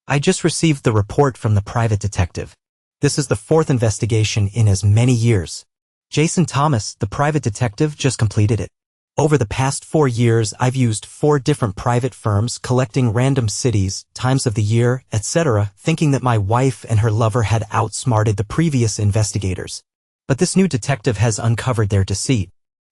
I just received the report from the private detective. This is the fourth investigation in as many years. Jason Thomas, the private detective, just completed it. Over the past 4 years, I've used 4 different private firms collecting random cities, times of the year, etc., thinking that my wife and her lover had outsmarted the previous investigators. But this new detective has uncovered their deceit.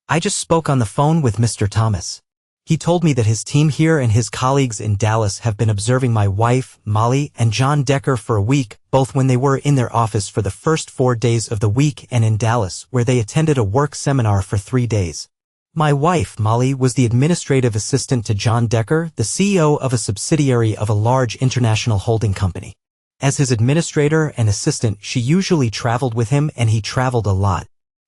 I just spoke on the phone with Mr. Thomas. He told me that his team here and his colleagues in Dallas have been observing my wife, Molly, and John Decker for a week, both when they were in their office for the first 4 days of the week and in Dallas, where they attended a work seminar for 3 days. My wife, Molly, was the administrative assistant to John Decker, the CEO of a subsidiary of a large international holding company. As his administrator and assistant, she usually traveled with him, and he traveled a lot.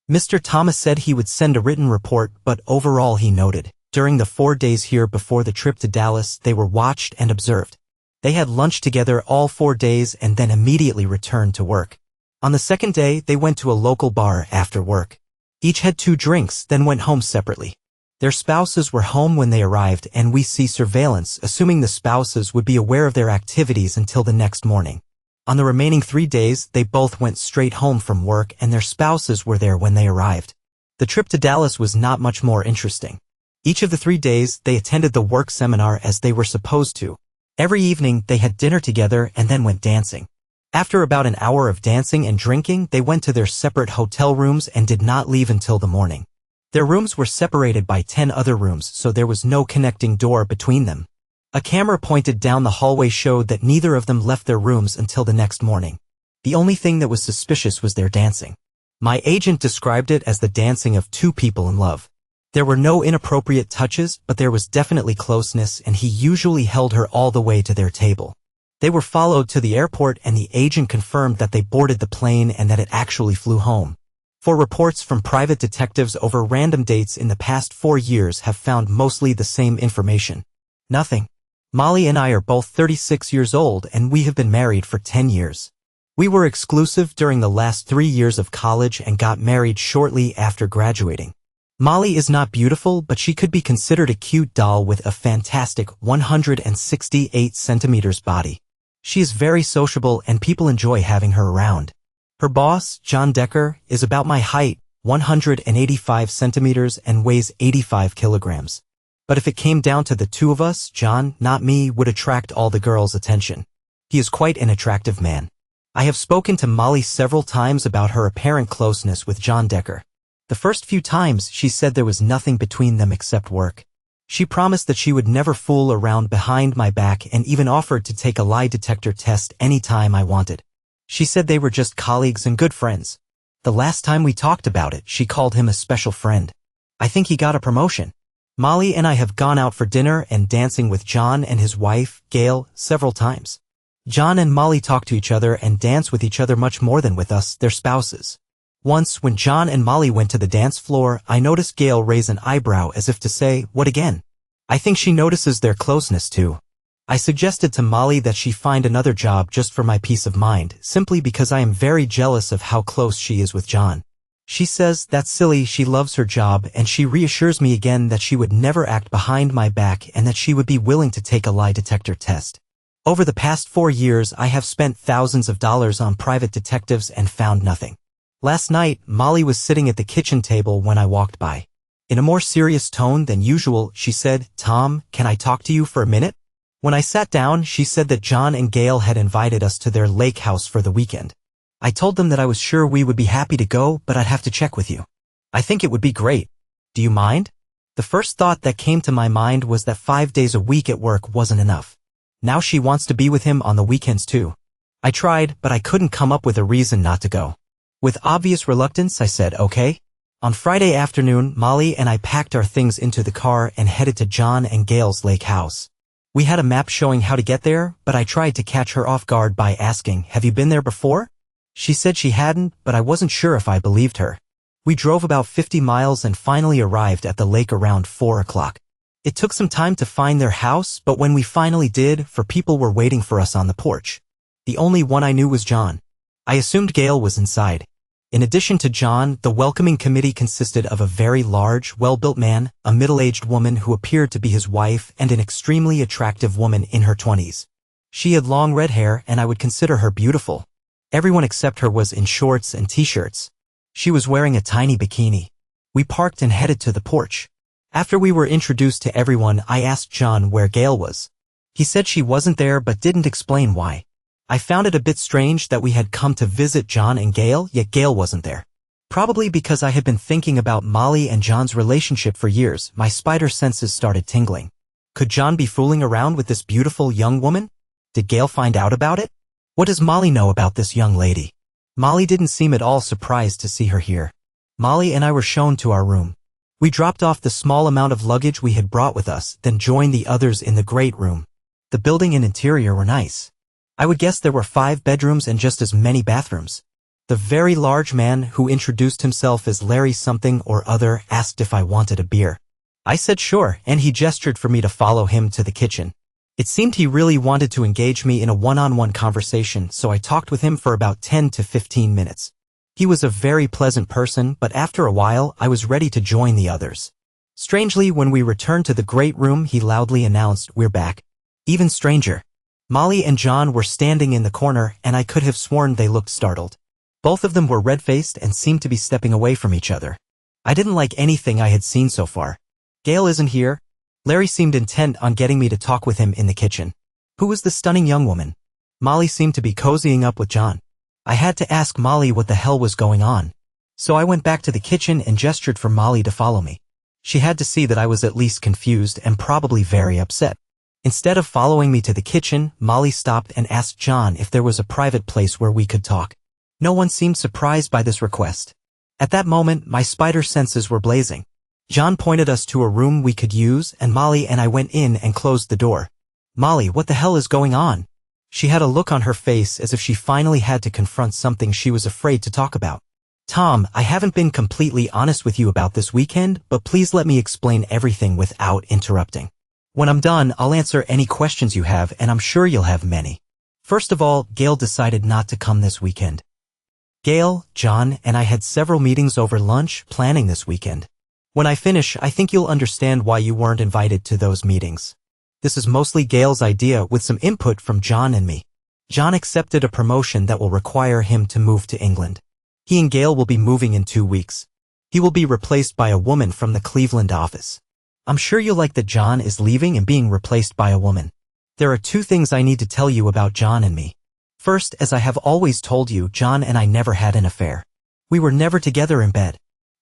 Mr. Thomas said he would send a written report, but overall he noted, during the 4 days here before the trip to Dallas, they were watched and observed. They had lunch together all 4 days and then immediately returned to work. On the second day, they went to a local bar after work. Each had 2 drinks, then went home separately. Their spouses were home when they arrived, and we see surveillance, assuming the spouses would be aware of their activities until the next morning. On the remaining 3 days, they both went straight home from work, and their spouses were there when they arrived. The trip to Dallas was not much more interesting. Each of the 3 days, they attended the work seminar as they were supposed to. Every evening, they had dinner together and then went dancing. After about an hour of dancing and drinking, they went to their separate hotel rooms and did not leave until the morning. Their rooms were separated by 10 other rooms, so there was no connecting door between them. A camera pointed down the hallway showed that neither of them left their rooms until the next morning. The only thing that was suspicious was their dancing. My agent described it as the dancing of 2 people in love. There were no inappropriate touches, but there was definitely closeness, and he usually held her all the way to their table. They were followed to the airport, and the agent confirmed that they boarded the plane and that it actually flew home. 4 reports from private detectives over random dates in the past 4 years have found mostly the same information. Nothing. Molly and I are both 36 years old, and we have been married for 10 years. We were exclusive during the last 3 years of college and got married shortly after graduating. Molly is not beautiful, but she could be considered a cute doll with a fantastic 168 centimeters body. She is very sociable and people enjoy having her around. Her boss, John Decker, is about my height, 185 centimeters, and weighs 85 kilograms. But if it came down to the 2 of us, John, not me, would attract all the girls' attention. He is quite an attractive man. I have spoken to Molly several times about her apparent closeness with John Decker. The first few times, she said there was nothing between them except work. She promised that she would never fool around behind my back and even offered to take a lie detector test anytime I wanted. She said they were just colleagues and good friends. The last time we talked about it, she called him a special friend. I think he got a promotion. Molly and I have gone out for dinner and dancing with John and his wife, Gail, several times. John and Molly talk to each other and dance with each other much more than with us, their spouses. Once, when John and Molly went to the dance floor, I noticed Gail raise an eyebrow as if to say, "What again?" I think she notices their closeness too. I suggested to Molly that she find another job just for my peace of mind, simply because I am very jealous of how close she is with John. She says that's silly, she loves her job, and she reassures me again that she would never act behind my back and that she would be willing to take a lie detector test. Over the past 4 years, I have spent thousands of dollars on private detectives and found nothing. Last night, Molly was sitting at the kitchen table when I walked by. In a more serious tone than usual, she said, "Tom, can I talk to you for a minute?" When I sat down, she said that John and Gail had invited us to their lake house for the weekend. I told them that I was sure we would be happy to go, but I'd have to check with you. I think it would be great. Do you mind? The first thought that came to my mind was that 5 days a week at work wasn't enough. Now she wants to be with him on the weekends too. I tried, but I couldn't come up with a reason not to go. With obvious reluctance, I said, "Okay." On Friday afternoon, Molly and I packed our things into the car and headed to John and Gail's lake house. We had a map showing how to get there, but I tried to catch her off guard by asking, "Have you been there before?" She said she hadn't, but I wasn't sure if I believed her. We drove about 50 miles and finally arrived at the lake around 4 o'clock. It took some time to find their house, but when we finally did, 4 people were waiting for us on the porch. The only one I knew was John. I assumed Gail was inside. In addition to John, the welcoming committee consisted of a very large, well-built man, a middle-aged woman who appeared to be his wife, and an extremely attractive woman in her 20s. She had long red hair and I would consider her beautiful. Everyone except her was in shorts and t-shirts. She was wearing a tiny bikini. We parked and headed to the porch. After we were introduced to everyone, I asked John where Gail was. He said she wasn't there but didn't explain why. I found it a bit strange that we had come to visit John and Gail, yet Gail wasn't there. Probably because I had been thinking about Molly and John's relationship for years, my spider senses started tingling. Could John be fooling around with this beautiful young woman? Did Gail find out about it? What does Molly know about this young lady? Molly didn't seem at all surprised to see her here. Molly and I were shown to our room. We dropped off the small amount of luggage we had brought with us, then joined the others in the great room. The building and interior were nice. I would guess there were 5 bedrooms and just as many bathrooms. The very large man, who introduced himself as Larry something or other, asked if I wanted a beer. I said sure, and he gestured for me to follow him to the kitchen. It seemed he really wanted to engage me in a one-on-one conversation, so I talked with him for about 10 to 15 minutes. He was a very pleasant person, but after a while, I was ready to join the others. Strangely, when we returned to the great room, he loudly announced, "We're back." Even stranger. Molly and John were standing in the corner, and I could have sworn they looked startled. Both of them were red-faced and seemed to be stepping away from each other. I didn't like anything I had seen so far. Gail isn't here. Larry seemed intent on getting me to talk with him in the kitchen. Who was the stunning young woman? Molly seemed to be cozying up with John. I had to ask Molly what the hell was going on. So I went back to the kitchen and gestured for Molly to follow me. She had to see that I was at least confused and probably very upset. Instead of following me to the kitchen, Molly stopped and asked John if there was a private place where we could talk. No one seemed surprised by this request. At that moment, my spider senses were blazing. John pointed us to a room we could use, and Molly and I went in and closed the door. "Molly, what the hell is going on?" She had a look on her face as if she finally had to confront something she was afraid to talk about. "Tom, I haven't been completely honest with you about this weekend, but please let me explain everything without interrupting. When I'm done, I'll answer any questions you have, and I'm sure you'll have many. First of all, Gail decided not to come this weekend. Gail, John, and I had several meetings over lunch planning this weekend. When I finish, I think you'll understand why you weren't invited to those meetings. This is mostly Gail's idea with some input from John and me. John accepted a promotion that will require him to move to England. He and Gail will be moving in 2 weeks. He will be replaced by a woman from the Cleveland office. I'm sure you'll like that John is leaving and being replaced by a woman. There are 2 things I need to tell you about John and me. First, as I have always told you, John and I never had an affair. We were never together in bed.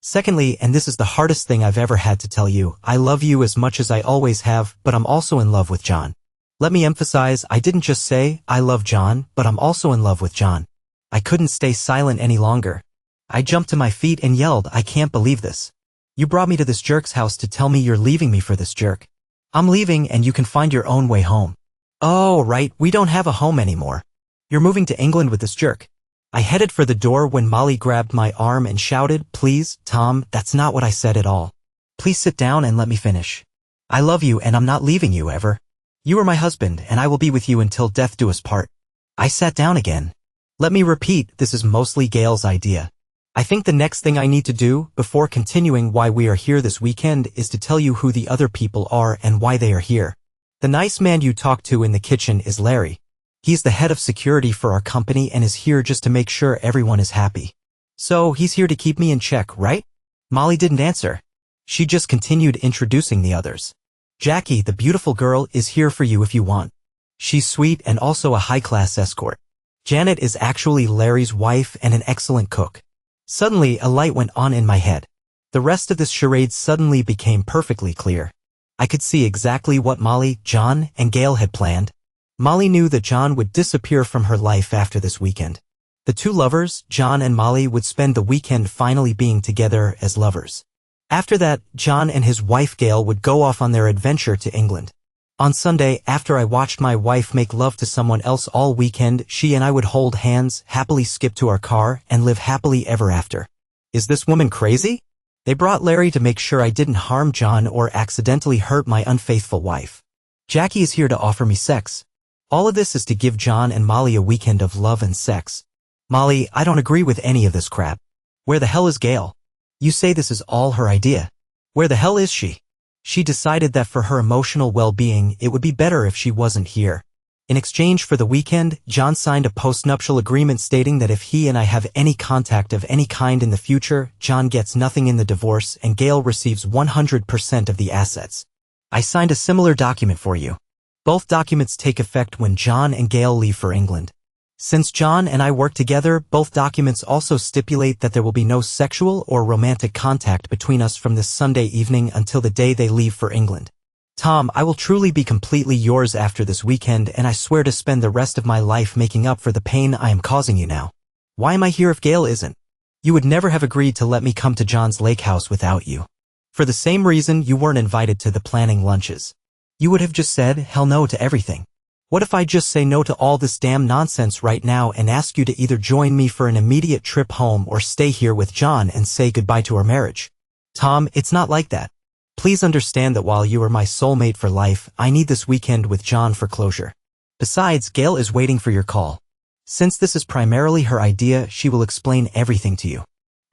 Secondly, and this is the hardest thing I've ever had to tell you, I love you as much as I always have, but I'm also in love with John. Let me emphasize, I didn't just say, I love John, but I'm also in love with John. I couldn't stay silent any longer. I jumped to my feet and yelled, I can't believe this. You brought me to this jerk's house to tell me you're leaving me for this jerk. I'm leaving and you can find your own way home. Oh, right, we don't have a home anymore. You're moving to England with this jerk. I headed for the door when Molly grabbed my arm and shouted, Please, Tom, that's not what I said at all. Please sit down and let me finish. I love you and I'm not leaving you ever. You are my husband and I will be with you until death do us part. I sat down again. Let me repeat, this is mostly Gail's idea. I think the next thing I need to do, before continuing why we are here this weekend, is to tell you who the other people are and why they are here. The nice man you talked to in the kitchen is Larry. He's the head of security for our company and is here just to make sure everyone is happy. So he's here to keep me in check, right? Molly didn't answer. She just continued introducing the others. Jackie, the beautiful girl, is here for you if you want. She's sweet and also a high-class escort. Janet is actually Larry's wife and an excellent cook. Suddenly, a light went on in my head. The rest of this charade suddenly became perfectly clear. I could see exactly what Molly, John, and Gail had planned. Molly knew that John would disappear from her life after this weekend. The 2 lovers, John and Molly, would spend the weekend finally being together as lovers. After that, John and his wife Gail would go off on their adventure to England. On Sunday, after I watched my wife make love to someone else all weekend, she and I would hold hands, happily skip to our car, and live happily ever after. Is this woman crazy? They brought Larry to make sure I didn't harm John or accidentally hurt my unfaithful wife. Jackie is here to offer me sex. All of this is to give John and Molly a weekend of love and sex. Molly, I don't agree with any of this crap. Where the hell is Gail? You say this is all her idea. Where the hell is she? She decided that for her emotional well-being, it would be better if she wasn't here. In exchange for the weekend, John signed a postnuptial agreement stating that if he and I have any contact of any kind in the future, John gets nothing in the divorce and Gail receives 100% of the assets. I signed a similar document for you. Both documents take effect when John and Gail leave for England. Since John and I work together, both documents also stipulate that there will be no sexual or romantic contact between us from this Sunday evening until the day they leave for England. Tom, I will truly be completely yours after this weekend, and I swear to spend the rest of my life making up for the pain I am causing you now. Why am I here if Gail isn't? You would never have agreed to let me come to John's lake house without you. For the same reason you weren't invited to the planning lunches. You would have just said hell no to everything. What if I just say no to all this damn nonsense right now and ask you to either join me for an immediate trip home or stay here with John and say goodbye to our marriage? Tom, it's not like that. Please understand that while you are my soulmate for life, I need this weekend with John for closure. Besides, Gail is waiting for your call. Since this is primarily her idea, she will explain everything to you.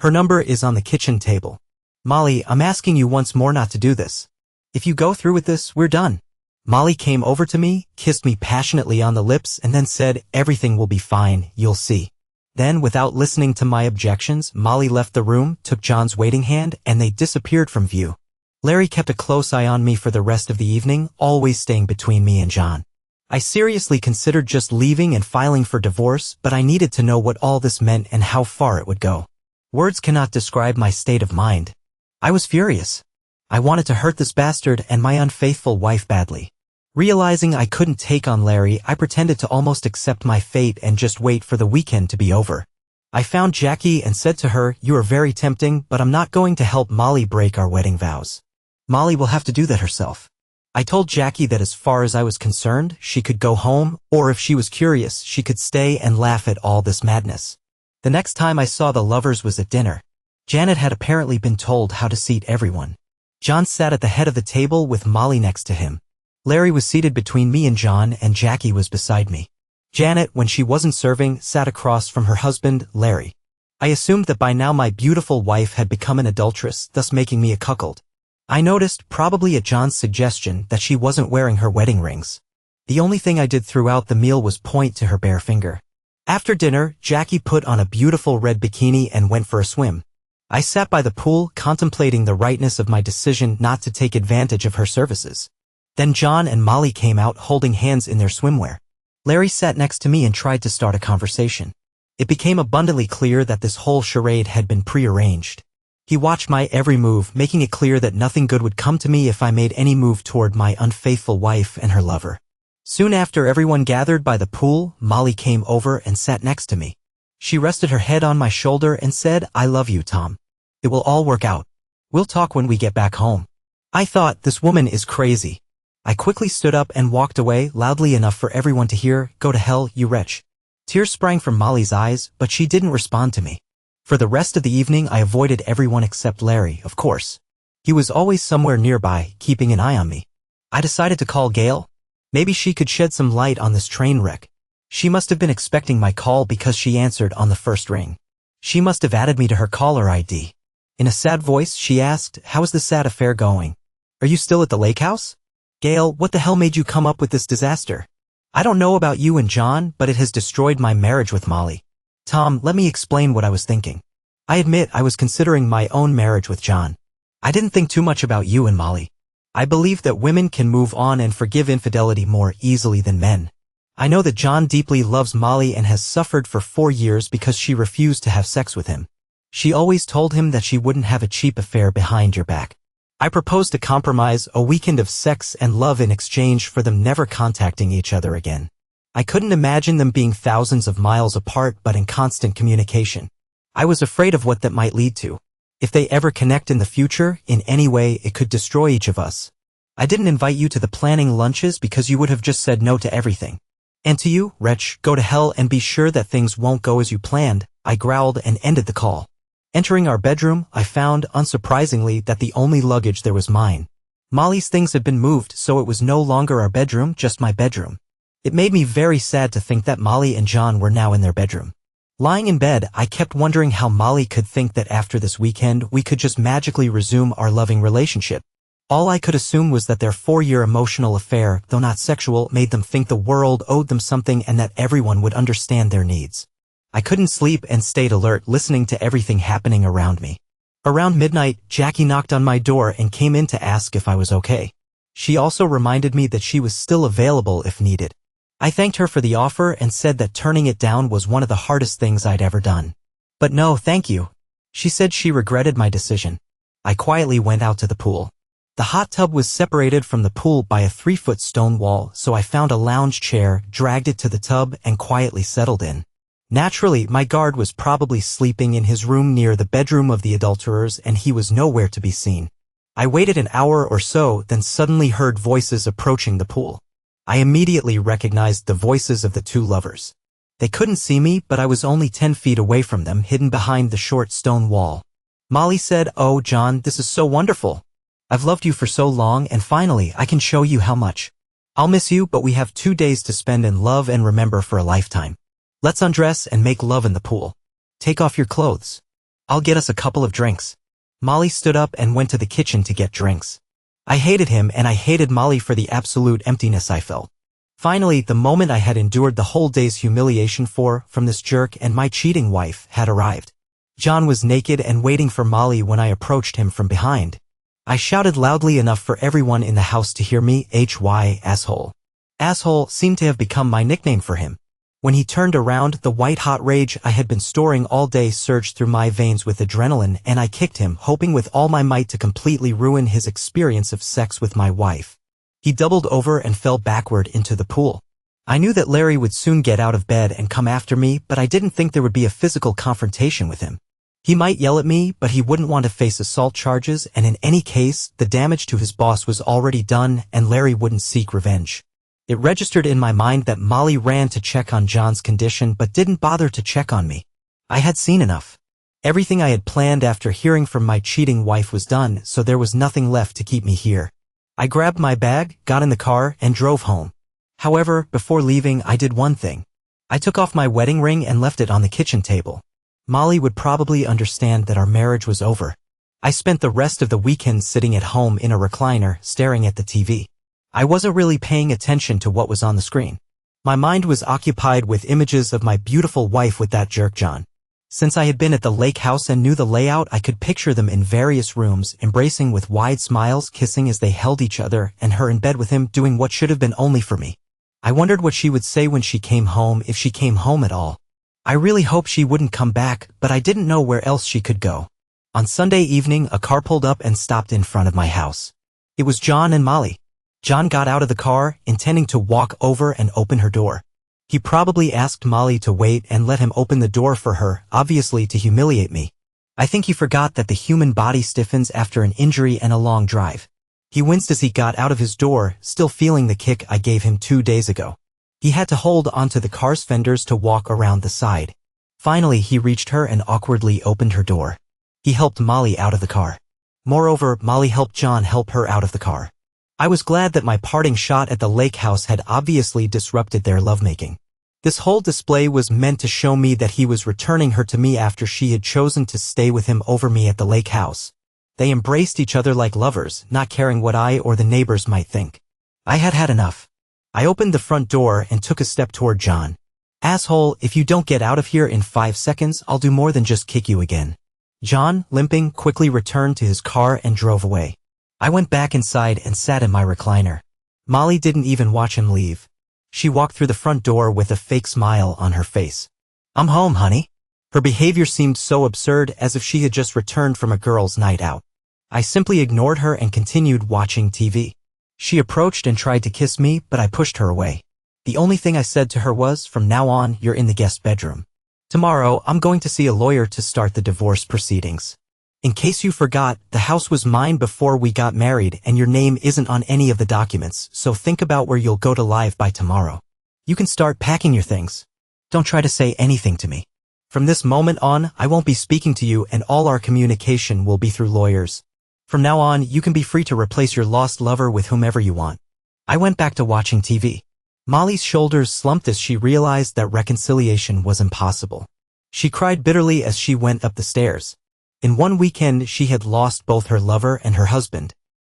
Her number is on the kitchen table. Molly, I'm asking you once more not to do this. If you go through with this, we're done. Molly came over to me, kissed me passionately on the lips, and then said, everything will be fine, you'll see. Then, without listening to my objections, Molly left the room, took John's waiting hand, and they disappeared from view. Larry kept a close eye on me for the rest of the evening, always staying between me and John. I seriously considered just leaving and filing for divorce, but I needed to know what all this meant and how far it would go. Words cannot describe my state of mind. I was furious. I wanted to hurt this bastard and my unfaithful wife badly. Realizing I couldn't take on Larry, I pretended to almost accept my fate and just wait for the weekend to be over. I found Jackie and said to her, you are very tempting, but I'm not going to help Molly break our wedding vows. Molly will have to do that herself. I told Jackie that as far as I was concerned, she could go home, or if she was curious, she could stay and laugh at all this madness. The next time I saw the lovers was at dinner. Janet had apparently been told how to seat everyone. John sat at the head of the table with Molly next to him. Larry was seated between me and John, and Jackie was beside me. Janet, when she wasn't serving, sat across from her husband, Larry. I assumed that by now my beautiful wife had become an adulteress, thus making me a cuckold. I noticed, probably at John's suggestion, that she wasn't wearing her wedding rings. The only thing I did throughout the meal was point to her bare finger. After dinner, Jackie put on a beautiful red bikini and went for a swim. I sat by the pool, contemplating the rightness of my decision not to take advantage of her services. Then John and Molly came out holding hands in their swimwear. Larry sat next to me and tried to start a conversation. It became abundantly clear that this whole charade had been prearranged. He watched my every move, making it clear that nothing good would come to me if I made any move toward my unfaithful wife and her lover. Soon after everyone gathered by the pool, Molly came over and sat next to me. She rested her head on my shoulder and said, I love you, Tom. It will all work out. We'll talk when we get back home. I thought, this woman is crazy. I quickly stood up and walked away, loudly enough for everyone to hear, go to hell, you wretch. Tears sprang from Molly's eyes, but she didn't respond to me. For the rest of the evening I avoided everyone except Larry, of course. He was always somewhere nearby, keeping an eye on me. I decided to call Gail. Maybe she could shed some light on this train wreck. She must have been expecting my call because she answered on the first ring. She must have added me to her caller ID. In a sad voice, she asked, how is the sad affair going? Are you still at the lake house? Gail, what the hell made you come up with this disaster? I don't know about you and John, but it has destroyed my marriage with Molly. Tom, let me explain what I was thinking. I admit I was considering my own marriage with John. I didn't think too much about you and Molly. I believe that women can move on and forgive infidelity more easily than men. I know that John deeply loves Molly and has suffered for 4 years because she refused to have sex with him. She always told him that she wouldn't have a cheap affair behind your back. I proposed a compromise, a weekend of sex and love in exchange for them never contacting each other again. I couldn't imagine them being thousands of miles apart but in constant communication. I was afraid of what that might lead to. If they ever connect in the future, in any way, it could destroy each of us. I didn't invite you to the planning lunches because you would have just said no to everything. And to you, wretch, go to hell and be sure that things won't go as you planned, I growled and ended the call. Entering our bedroom, I found, unsurprisingly, that the only luggage there was mine. Molly's things had been moved, so it was no longer our bedroom, just my bedroom. It made me very sad to think that Molly and John were now in their bedroom. Lying in bed, I kept wondering how Molly could think that after this weekend we could just magically resume our loving relationship. All I could assume was that their 4-year emotional affair, though not sexual, made them think the world owed them something and that everyone would understand their needs. I couldn't sleep and stayed alert, listening to everything happening around me. Around midnight, Jackie knocked on my door and came in to ask if I was okay. She also reminded me that she was still available if needed. I thanked her for the offer and said that turning it down was one of the hardest things I'd ever done. But no, thank you. She said she regretted my decision. I quietly went out to the pool. The hot tub was separated from the pool by a 3-foot stone wall, so I found a lounge chair, dragged it to the tub, and quietly settled in. Naturally, my guard was probably sleeping in his room near the bedroom of the adulterers, and he was nowhere to be seen. I waited an hour or so, then suddenly heard voices approaching the pool. I immediately recognized the voices of the two lovers. They couldn't see me, but I was only 10 feet away from them, hidden behind the short stone wall. Molly said, "Oh, John, this is so wonderful. I've loved you for so long, and finally, I can show you how much. I'll miss you, but we have 2 days to spend in love and remember for a lifetime. Let's undress and make love in the pool. Take off your clothes. I'll get us a couple of drinks." Molly stood up and went to the kitchen to get drinks. I hated him and I hated Molly for the absolute emptiness I felt. Finally, the moment I had endured the whole day's humiliation from this jerk and my cheating wife had arrived. John was naked and waiting for Molly when I approached him from behind. I shouted loudly enough for everyone in the house to hear me, "HY, asshole." Asshole seemed to have become my nickname for him. When he turned around, the white-hot rage I had been storing all day surged through my veins with adrenaline, and I kicked him, hoping with all my might to completely ruin his experience of sex with my wife. He doubled over and fell backward into the pool. I knew that Larry would soon get out of bed and come after me, but I didn't think there would be a physical confrontation with him. He might yell at me, but he wouldn't want to face assault charges, and in any case, the damage to his boss was already done, and Larry wouldn't seek revenge. It registered in my mind that Molly ran to check on John's condition but didn't bother to check on me. I had seen enough. Everything I had planned after hearing from my cheating wife was done, so there was nothing left to keep me here. I grabbed my bag, got in the car, and drove home. However, before leaving, I did one thing. I took off my wedding ring and left it on the kitchen table. Molly would probably understand that our marriage was over. I spent the rest of the weekend sitting at home in a recliner, staring at the TV. I wasn't really paying attention to what was on the screen. My mind was occupied with images of my beautiful wife with that jerk John. Since I had been at the lake house and knew the layout, I could picture them in various rooms, embracing with wide smiles, kissing as they held each other, and her in bed with him doing what should have been only for me. I wondered what she would say when she came home, if she came home at all. I really hoped she wouldn't come back, but I didn't know where else she could go. On Sunday evening, a car pulled up and stopped in front of my house. It was John and Molly. John got out of the car, intending to walk over and open her door. He probably asked Molly to wait and let him open the door for her, obviously to humiliate me. I think he forgot that the human body stiffens after an injury and a long drive. He winced as he got out of his door, still feeling the kick I gave him 2 days ago. He had to hold onto the car's fenders to walk around the side. Finally, he reached her and awkwardly opened her door. He helped Molly out of the car. Moreover, Molly helped John help her out of the car. I was glad that my parting shot at the lake house had obviously disrupted their lovemaking. This whole display was meant to show me that he was returning her to me after she had chosen to stay with him over me at the lake house. They embraced each other like lovers, not caring what I or the neighbors might think. I had had enough. I opened the front door and took a step toward John. "Asshole, if you don't get out of here in 5 seconds, I'll do more than just kick you again." John, limping, quickly returned to his car and drove away. I went back inside and sat in my recliner. Molly didn't even watch him leave. She walked through the front door with a fake smile on her face. "I'm home, honey." Her behavior seemed so absurd, as if she had just returned from a girls' night out. I simply ignored her and continued watching TV. She approached and tried to kiss me, but I pushed her away. The only thing I said to her was, "From now on, you're in the guest bedroom. Tomorrow, I'm going to see a lawyer to start the divorce proceedings. In case you forgot, the house was mine before we got married and your name isn't on any of the documents, so think about where you'll go to live by tomorrow. You can start packing your things. Don't try to say anything to me. From this moment on, I won't be speaking to you and all our communication will be through lawyers. From now on, you can be free to replace your lost lover with whomever you want." I went back to watching TV. Molly's shoulders slumped as she realized that reconciliation was impossible. She cried bitterly as she went up the stairs. In one weekend, she had lost both her lover and her husband.